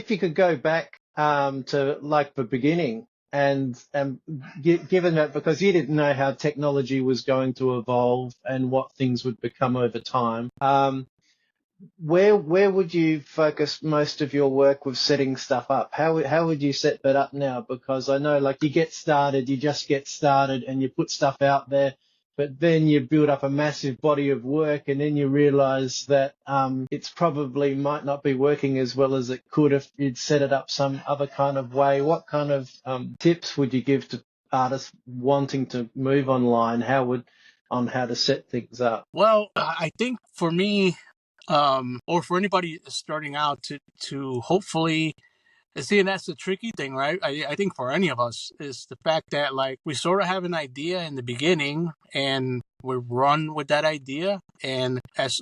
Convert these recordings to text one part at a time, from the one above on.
if you could go back to like the beginning and given that because you didn't know how technology was going to evolve and what things would become over time, where would you focus most of your work with setting stuff up? How would you set that up now? Because I know like you get started, you just get started and you put stuff out there, but then you build up a massive body of work and then you realize that it's probably might not be working as well as it could if you'd set it up some other kind of way. What kind of tips would you give to artists wanting to move online? On how to set things up? Well, I think for me, or for anybody starting out to hopefully see, and that's the tricky thing, right? I think for any of us is the fact that like we sort of have an idea in the beginning and we run with that idea, and as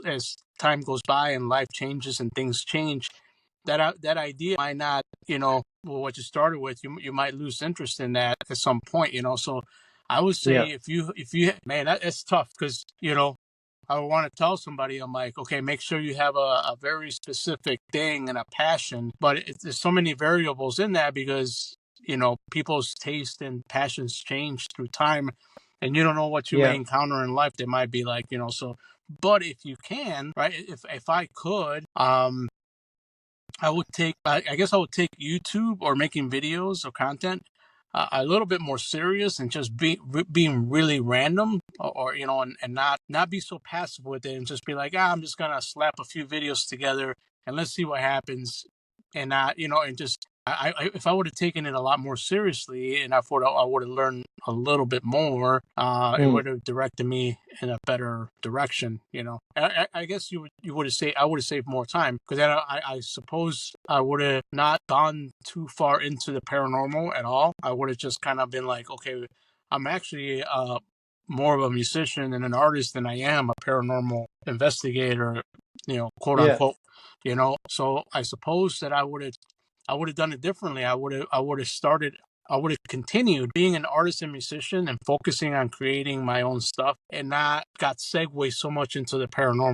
time goes by and life changes and things change, that idea might not, what you started with, you might lose interest in that at some point, So I would Yeah, say if you man, that's tough because I would want to tell somebody, I'm like, okay, make sure you have a very specific thing and a passion. But there's so many variables in that because, people's taste and passions change through time. And you don't know what you may yeah, encounter in life. They might be like, so, but if you can, right, if I could, I guess I would take YouTube or making videos or content a little bit more serious and just being really random or and not be so passive with it and just be like, I'm just going to slap a few videos together and let's see what happens. And not, and just, if I would have taken it a lot more seriously and I would have learned a little bit more, it mm, would have directed me in a better direction. I guess you would have saved, I would have saved more time because then I suppose I would have not gone too far into the paranormal at all. I would have just kind of been like, okay, I'm actually more of a musician and an artist than I am a paranormal investigator, quote yeah. unquote. So I suppose that I would have done it differently. I would have continued being an artist and musician and focusing on creating my own stuff and not got segued so much into the paranormal.